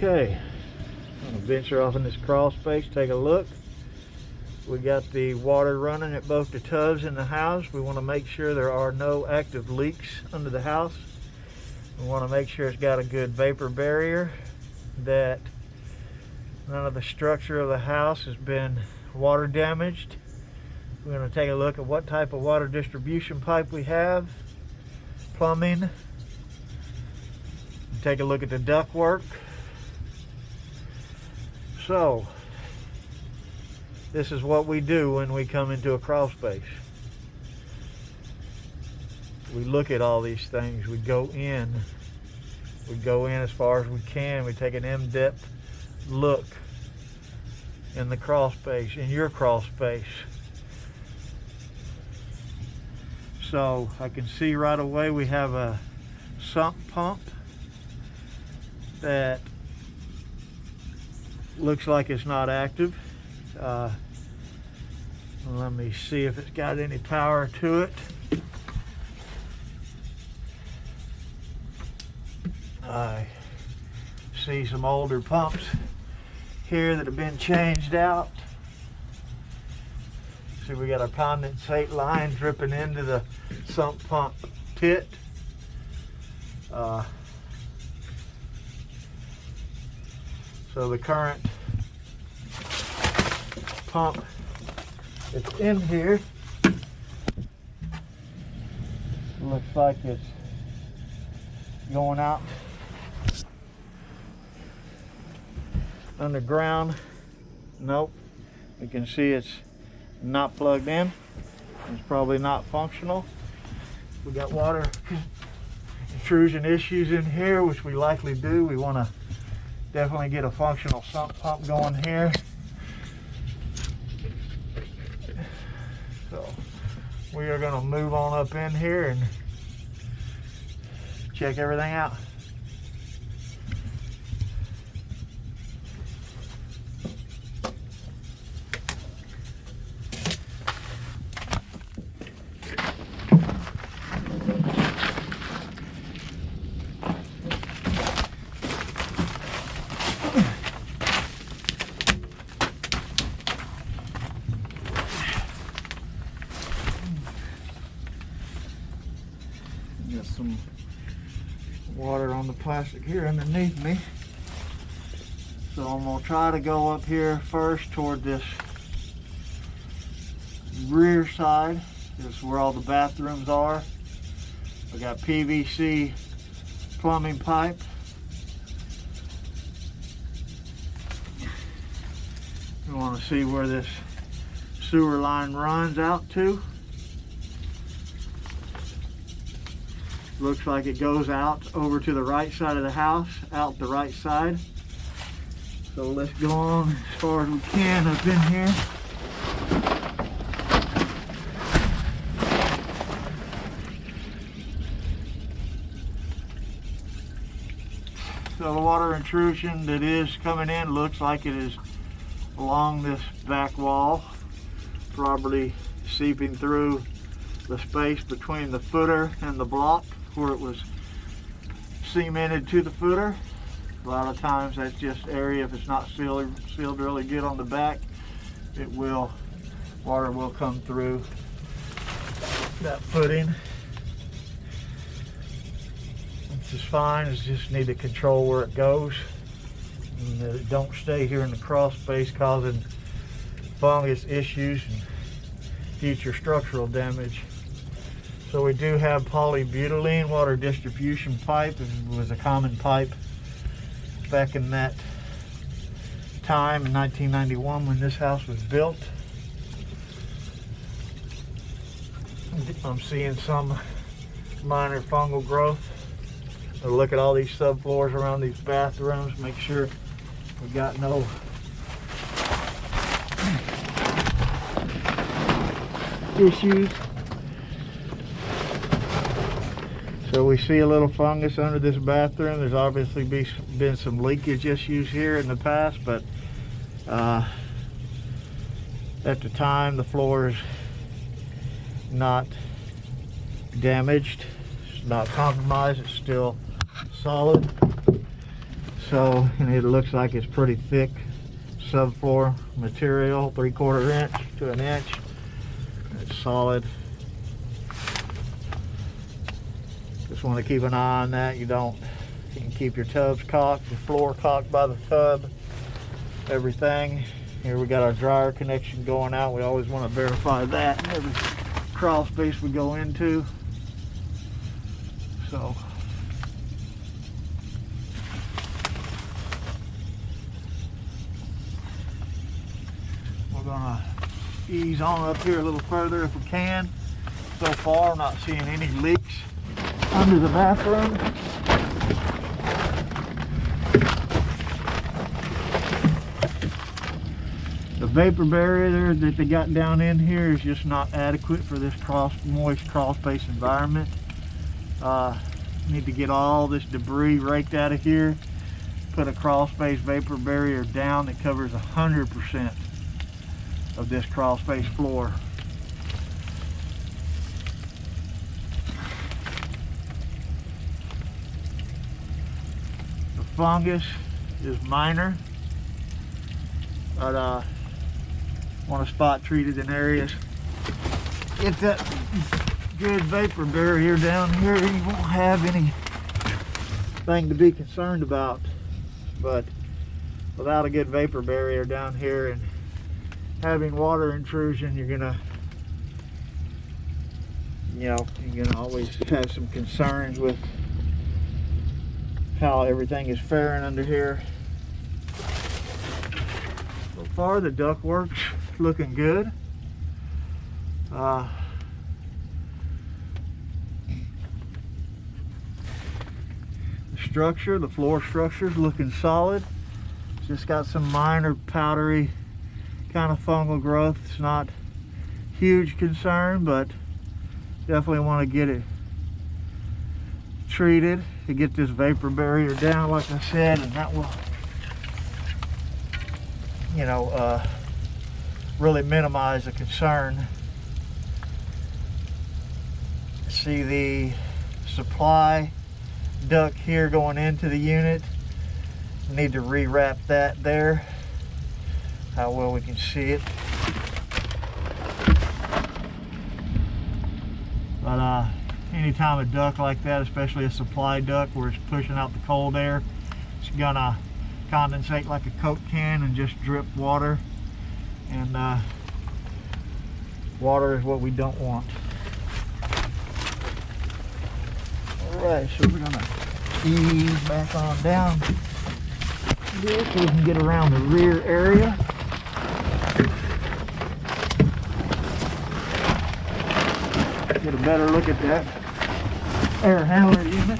Okay, I'm gonna venture off in this crawl space, take a look. We got the water running at both the tubs in the house. We want to make sure there are no active leaks under the house. We want to make sure it's got a good vapor barrier, that none of the structure of the house has been water damaged. We're going to take a look at what type of water distribution pipe we have, plumbing, take a look at the ductwork. So this is what we do when we come into a crawl space. We look at all these things. We go in as far as we can. We take an in-depth look in the crawl space, in your crawl space. So I can see right away we have a sump pump that looks like it's not active. Let me see if it's got any power to it. I see some older pumps here that have been changed out. See, we got a condensate line dripping into the sump pump pit. So the current pump that's in here looks like it's going out underground. Nope, we can see it's not plugged in. It's probably not functional. We got water intrusion issues in here, which we likely do. We want to definitely get a functional sump pump going here. So we are going to move on up in here and check everything out. Got some water on the plastic here underneath me. So I'm going to try to go up here first toward this rear side. This is where all the bathrooms are. We got PVC plumbing pipe. We want to see where this sewer line runs out to. Looks like it goes out over to the right side of the house, out the right side. So let's go on as far as we can up in here. So the water intrusion that is coming in looks like it is along this back wall, probably seeping through the space between the footer and the block where it was cemented to the footer. A lot of times that's just area, if it's not sealed really good on the back, water will come through that footing. This is fine, it's just need to control where it goes and that it don't stay here in the crawl space causing fungus issues and future structural damage. So we do have polybutylene water distribution pipe. It was a common pipe back in that time in 1991 when this house was built. I'm seeing some minor fungal growth. We'll look at all these subfloors around these bathrooms, make sure we got no issues. So we see a little fungus under this bathroom. There's obviously been some leakage issues here in the past, but at the time the floor is not damaged, it's not compromised, it's still solid. So, and it looks like it's pretty thick subfloor material, 3/4 inch to an inch. It's solid. Just want to keep an eye on that. You can keep your tubs caulked, the floor caulked by the tub, everything. Here we got our dryer connection going out. We always want to verify that in every crawl space we go into. So we're gonna ease on up here a little further if we can. So far I'm not seeing any leaks under the bathroom. The vapor barrier that they got down in here is just not adequate for this moist crawl space environment. Need to get all this debris raked out of here. Put a crawl space vapor barrier down that covers 100% of this crawl space floor. The fungus is minor, but want to spot treat it in areas. Get that good vapor barrier down here, you won't have anything to be concerned about. But without a good vapor barrier down here and having water intrusion, you're gonna always have some concerns with how everything is faring under here. So far the ductwork's looking good. The structure, the floor structure is looking solid. It's just got some minor powdery kind of fungal growth. It's not huge concern, but definitely want to get it treated to get this vapor barrier down, like I said, and that will, really minimize the concern. See the supply duct here going into the unit. Need to rewrap that there. How well we can see it. But anytime a duct like that, especially a supply duct where it's pushing out the cold air, it's gonna condensate like a Coke can and just drip water. And water is what we don't want. Alright, so we're gonna ease back on down here so we can get around the rear area. Get a better look at that air handler unit.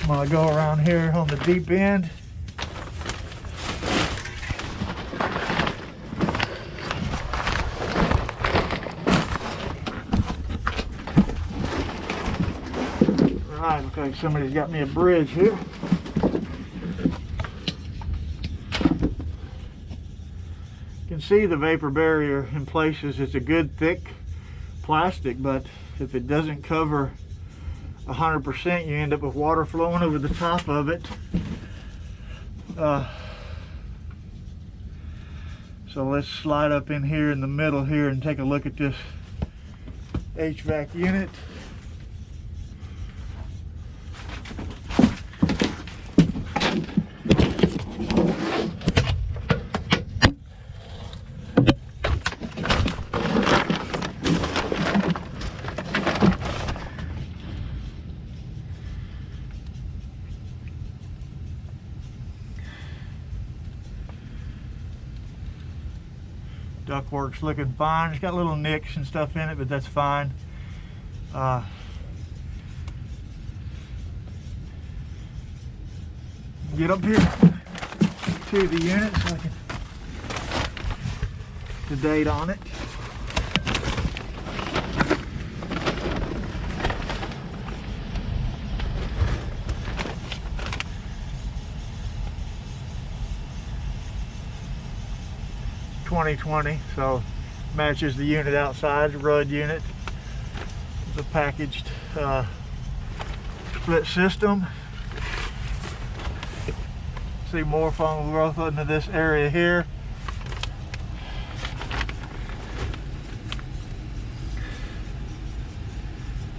I'm going to go around here on the deep end. Right, looks like somebody's got me a bridge here. You can see the vapor barrier in places. It's a good thick plastic, but if it doesn't cover 100%, you end up with water flowing over the top of it. So let's slide up in here in the middle here and take a look at this HVAC unit. Ductwork's looking fine. It's got little nicks and stuff in it, but that's fine. Get up here to the unit so I can the date on it. '2020, so Matches the unit outside, the Rudd unit. The packaged split system. See more fungal growth into this area here.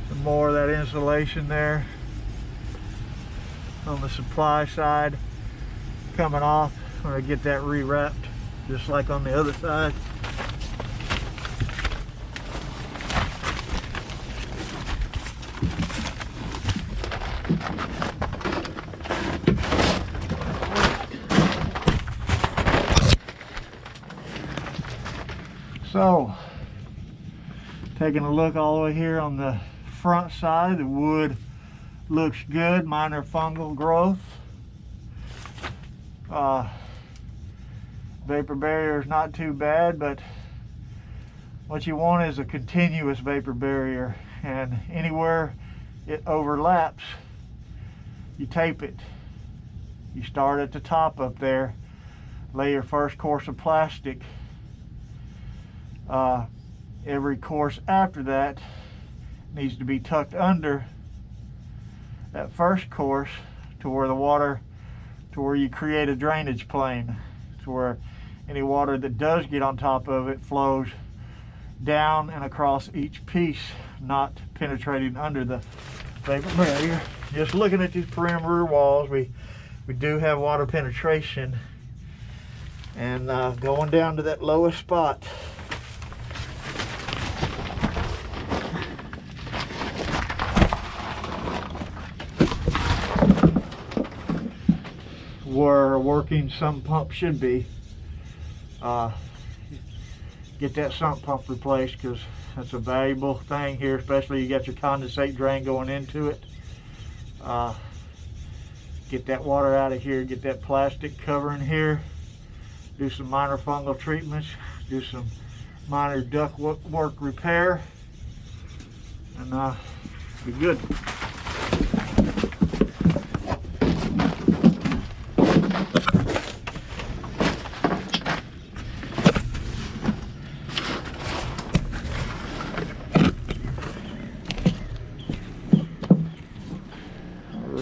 Some more of that insulation there on the supply side coming off. I'm going to get that rewrapped just like on the other side. So, taking a look all the way here on the front side, the wood looks good, minor fungal growth. Vapor barrier is not too bad, but what you want is a continuous vapor barrier, and anywhere it overlaps, you tape it. You start at the top up there, lay your first course of plastic. Every course after that needs to be tucked under that first course to where the water, to where you create a drainage plane, to where any water that does get on top of it flows down and across each piece, not penetrating under the vapor barrier. Just looking at these perimeter walls, we do have water penetration, and going down to that lowest spot, where a working sump pump should be. Get that sump pump replaced, because that's a valuable thing here, especially you got your condensate drain going into it. Get that water out of here, get that plastic covering here, do some minor fungal treatments, do some minor duct work repair, and be good.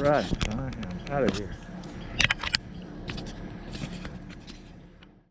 Right, I am out of here.